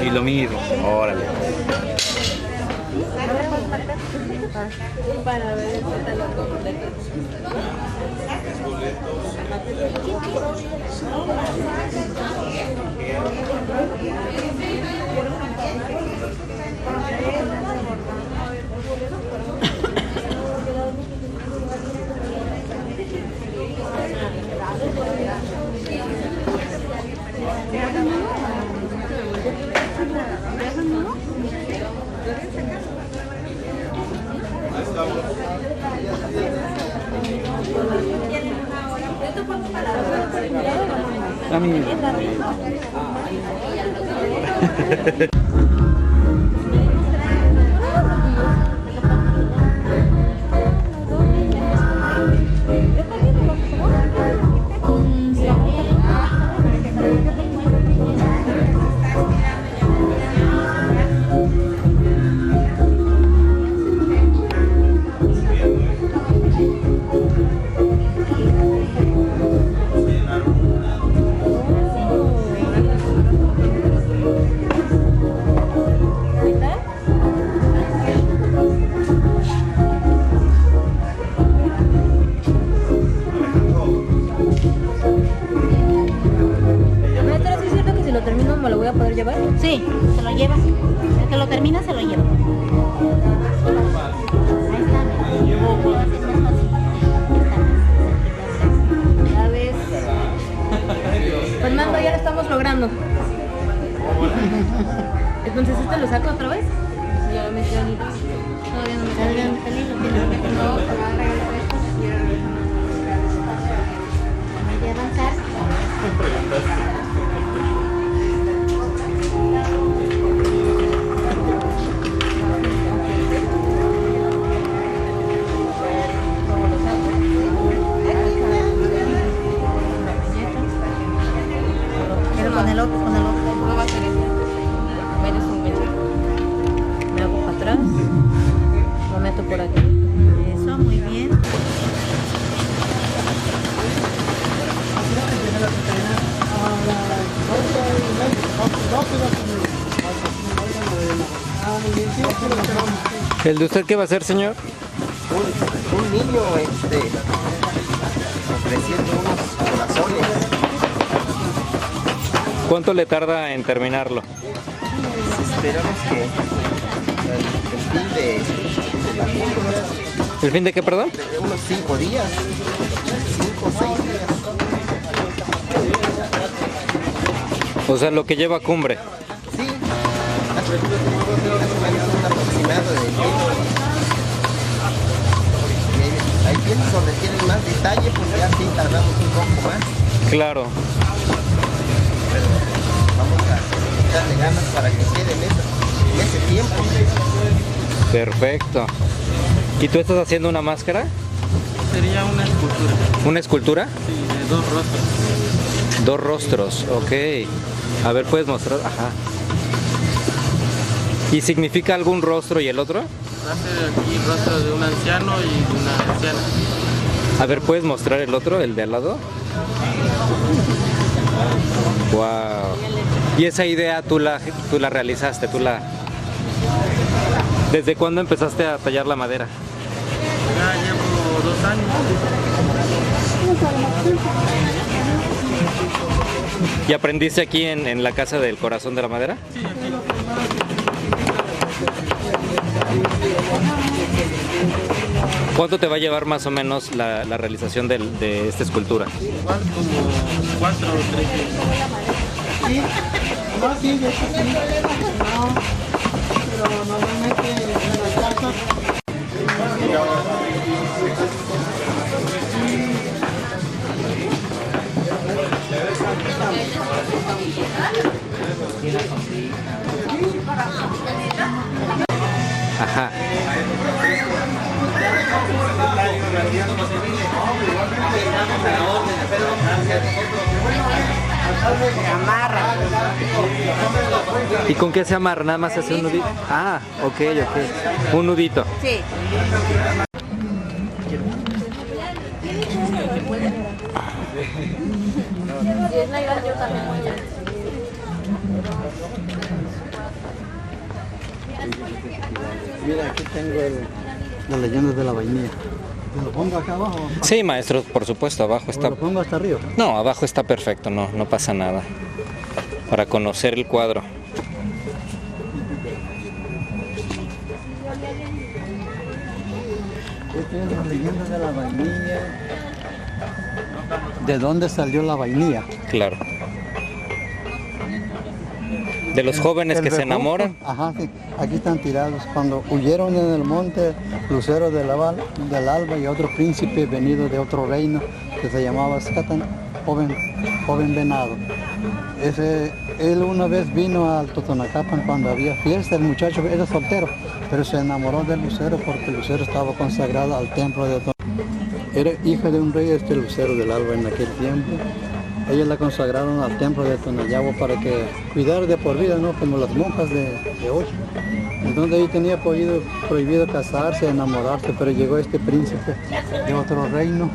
Y lo mismo. Órale. Para ver el catálogo completo. A mí. Sí, se lo lleva. El que lo termina se lo lleva. Ahí está. Ya ves. Fernando, ya lo estamos logrando. Entonces, ¿este lo saco otra vez? Ya me metí. Todavía no me Todavía no salí, lo tiene que no. Hay que avanzar. Con el otro. ¿Cómo va a ser este? Metes un mecho. Me hago para atrás. Lo meto por aquí. Eso, muy bien. ¿El de usted qué va a hacer, señor? Un niño ofreciendo unos corazones. ¿Cuánto le tarda en terminarlo? Esperamos que el fin de la cumbre, ¿El fin de qué, perdón? de unos 5 días, 5 o 6 días. O sea, lo que lleva cumbre. Sí, más o menos un aproximado de tiempo. Hay piezas donde tienen más detalle, pues ya sí tardamos un poco más. Claro. Pero vamos a echarle ganas para que quede en ese tiempo. Perfecto. ¿Y tú estás haciendo una máscara? Sería una escultura. ¿Una escultura? Sí, de 2 rostros. 2 rostros, ok. A ver, ¿puedes mostrar? Ajá. ¿Y significa algún rostro y el otro? Hace aquí el rostro de un anciano y de una anciana. A ver, ¿puedes mostrar el otro, el de al lado? Wow. ¿Y esa idea tú la realizaste? ¿Desde cuándo empezaste a tallar la madera? Ya llevo 2 años. ¿Y aprendiste aquí en la Casa del Corazón de la Madera? Sí, aquí. ¿Cuánto te va a llevar más o menos la realización de esta escultura? Igual como 4 o 3 días. Sí, no, sí, de hecho sí. No, pero normalmente en las casas. Ajá. ¿Y con qué se amarra? Nada más hace un nudito. Ah, ok, ok. Un nudito. Sí. Si es Navidad, yo también voy a... Mira, aquí tengo la leyenda de la vainilla. ¿Lo pongo acá abajo? Sí, maestro, por supuesto, abajo ¿O está... lo pongo hasta arriba? No, abajo está perfecto, no, no pasa nada. Para conocer el cuadro. Esta es la leyenda de la vainilla. ¿De dónde salió la vainilla? Claro. De los jóvenes El que se bejuco, enamoran. Ajá, sí. Aquí están tirados. Cuando huyeron en el monte Lucero del Alba y otro príncipe venido de otro reino que se llamaba Scatan, joven venado. Él una vez vino al Totonacapan cuando había fiesta. El muchacho era soltero, pero se enamoró de Lucero porque Lucero estaba consagrado al templo de Totonacapan. Era hija de un rey, Lucero del Alba en aquel tiempo. Ellas la consagraron al templo de Tonayabo para que cuidar de por vida, ¿no? Como las monjas de hoy. Entonces ahí tenía prohibido casarse, enamorarse, pero llegó este príncipe de otro reino